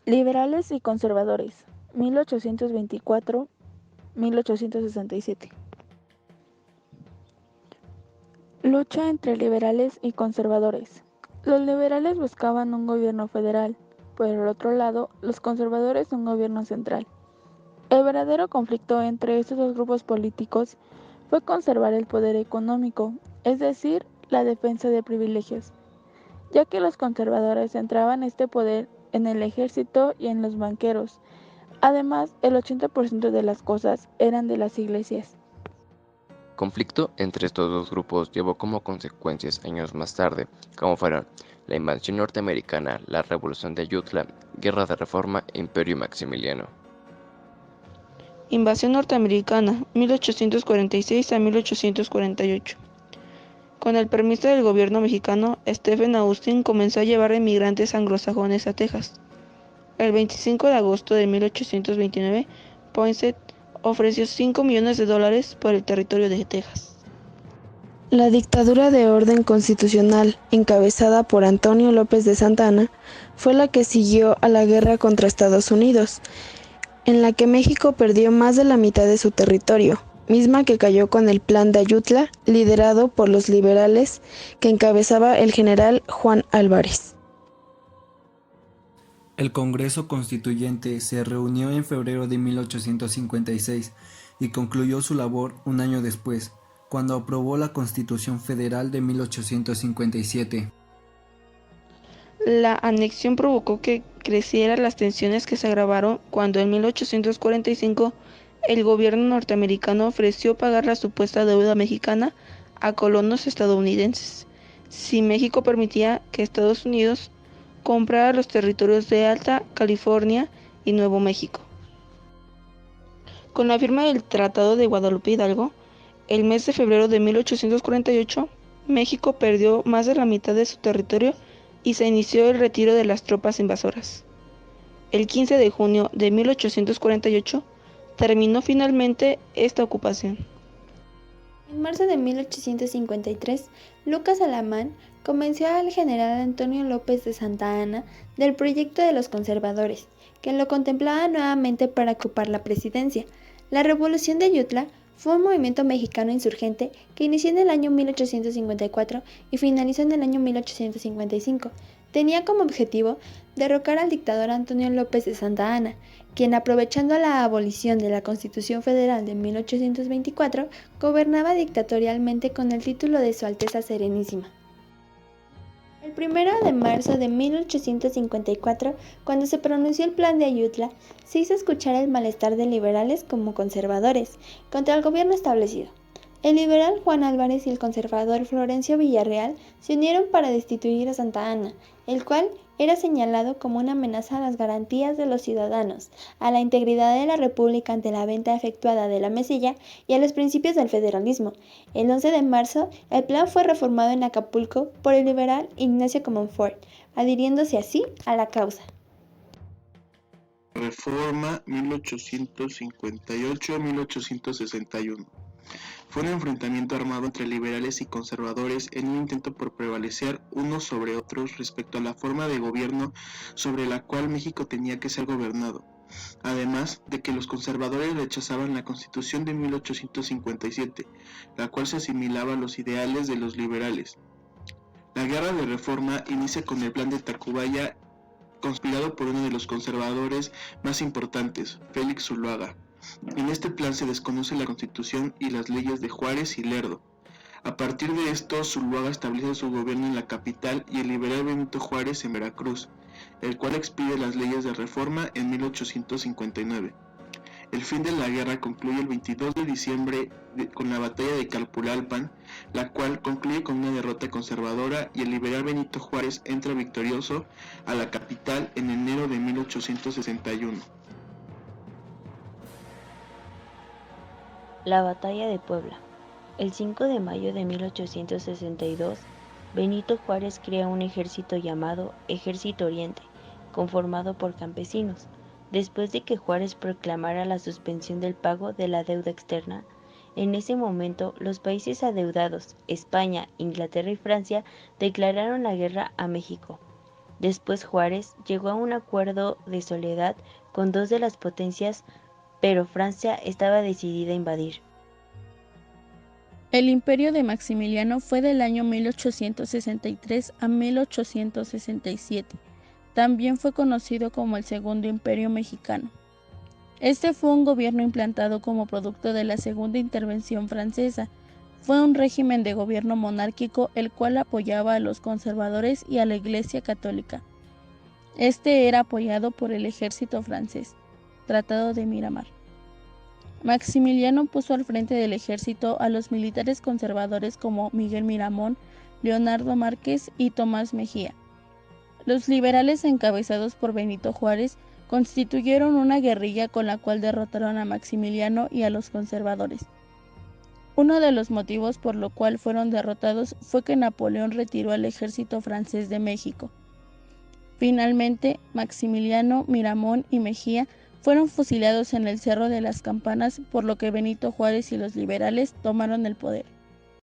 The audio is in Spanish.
Liberales y conservadores, 1824-1867. Lucha entre liberales y conservadores. Los liberales buscaban un gobierno federal, por el otro lado, los conservadores un gobierno central. El verdadero conflicto entre estos dos grupos políticos fue conservar el poder económico, es decir, la defensa de privilegios, ya que los conservadores centraban este poder en el ejército y en los banqueros. Además, el 80% de las cosas eran de las iglesias. Conflicto entre estos dos grupos llevó como consecuencias años más tarde, como fueron la invasión norteamericana, la Revolución de Ayutla, Guerra de Reforma e Imperio Maximiliano. Invasión norteamericana, 1846 a 1848. Con el permiso del gobierno mexicano, Stephen Austin comenzó a llevar inmigrantes anglosajones a Texas. El 25 de agosto de 1829, Poinsett ofreció $5 millones por el territorio de Texas. La dictadura de orden constitucional, encabezada por Antonio López de Santa Anna, fue la que siguió a la guerra contra Estados Unidos, en la que México perdió más de la mitad de su territorio, misma que cayó con el Plan de Ayutla, liderado por los liberales que encabezaba el general Juan Álvarez. El Congreso Constituyente se reunió en febrero de 1856 y concluyó su labor un año después, cuando aprobó la Constitución Federal de 1857. La anexión provocó que crecieran las tensiones que se agravaron cuando en 1845 el gobierno norteamericano ofreció pagar la supuesta deuda mexicana a colonos estadounidenses, si México permitía que Estados Unidos comprara los territorios de Alta California y Nuevo México. Con la firma del Tratado de Guadalupe Hidalgo, el mes de febrero de 1848, México perdió más de la mitad de su territorio y se inició el retiro de las tropas invasoras. El 15 de junio de 1848 terminó finalmente esta ocupación. En marzo de 1853, Lucas Alamán convenció al general Antonio López de Santa Anna del proyecto de los conservadores, que lo contemplaba nuevamente para ocupar la presidencia. La Revolución de Ayutla fue un movimiento mexicano insurgente que inició en el año 1854 y finalizó en el año 1855. Tenía como objetivo derrocar al dictador Antonio López de Santa Anna, quien, aprovechando la abolición de la Constitución Federal de 1824, gobernaba dictatorialmente con el título de Su Alteza Serenísima. El 1 de marzo de 1854, cuando se pronunció el Plan de Ayutla, se hizo escuchar el malestar de liberales como conservadores contra el gobierno establecido. El liberal Juan Álvarez y el conservador Florencio Villarreal se unieron para destituir a Santa Anna, el cual era señalado como una amenaza a las garantías de los ciudadanos, a la integridad de la República ante la venta efectuada de la mesilla y a los principios del federalismo. El 11 de marzo, el plan fue reformado en Acapulco por el liberal Ignacio Comonfort, adhiriéndose así a la causa. Reforma 1858-1861. Fue un enfrentamiento armado entre liberales y conservadores en un intento por prevalecer unos sobre otros respecto a la forma de gobierno sobre la cual México tenía que ser gobernado, además de que los conservadores rechazaban la Constitución de 1857, la cual se asimilaba a los ideales de los liberales. La guerra de reforma inicia con el Plan de Tacubaya, conspirado por uno de los conservadores más importantes, Félix Zuloaga. En este plan se desconoce la Constitución y las leyes de Juárez y Lerdo. A partir de esto, Zuloaga establece su gobierno en la capital y el liberal Benito Juárez en Veracruz, el cual expide las leyes de reforma en 1859. El fin de la guerra concluye el 22 de diciembre con la batalla de Calpulalpan, la cual concluye con una derrota conservadora y el liberal Benito Juárez entra victorioso a la capital en enero de 1861. La Batalla de Puebla. El 5 de mayo de 1862, Benito Juárez crea un ejército llamado Ejército Oriente, conformado por campesinos. Después de que Juárez proclamara la suspensión del pago de la deuda externa, en ese momento los países adeudados, España, Inglaterra y Francia, declararon la guerra a México. Después Juárez llegó a un acuerdo de soledad con dos de las potencias, pero Francia estaba decidida a invadir. El imperio de Maximiliano fue del año 1863 a 1867. También fue conocido como el Segundo Imperio Mexicano. Este fue un gobierno implantado como producto de la Segunda Intervención Francesa. Fue un régimen de gobierno monárquico el cual apoyaba a los conservadores y a la Iglesia Católica. Este era apoyado por el ejército francés. Tratado de Miramar. Maximiliano puso al frente del ejército a los militares conservadores como Miguel Miramón, Leonardo Márquez y Tomás Mejía. Los liberales, encabezados por Benito Juárez, constituyeron una guerrilla con la cual derrotaron a Maximiliano y a los conservadores. Uno de los motivos por lo cual fueron derrotados fue que Napoleón retiró al ejército francés de México. Finalmente, Maximiliano, Miramón y Mejía fueron fusilados en el Cerro de las Campanas, por lo que Benito Juárez y los liberales tomaron el poder.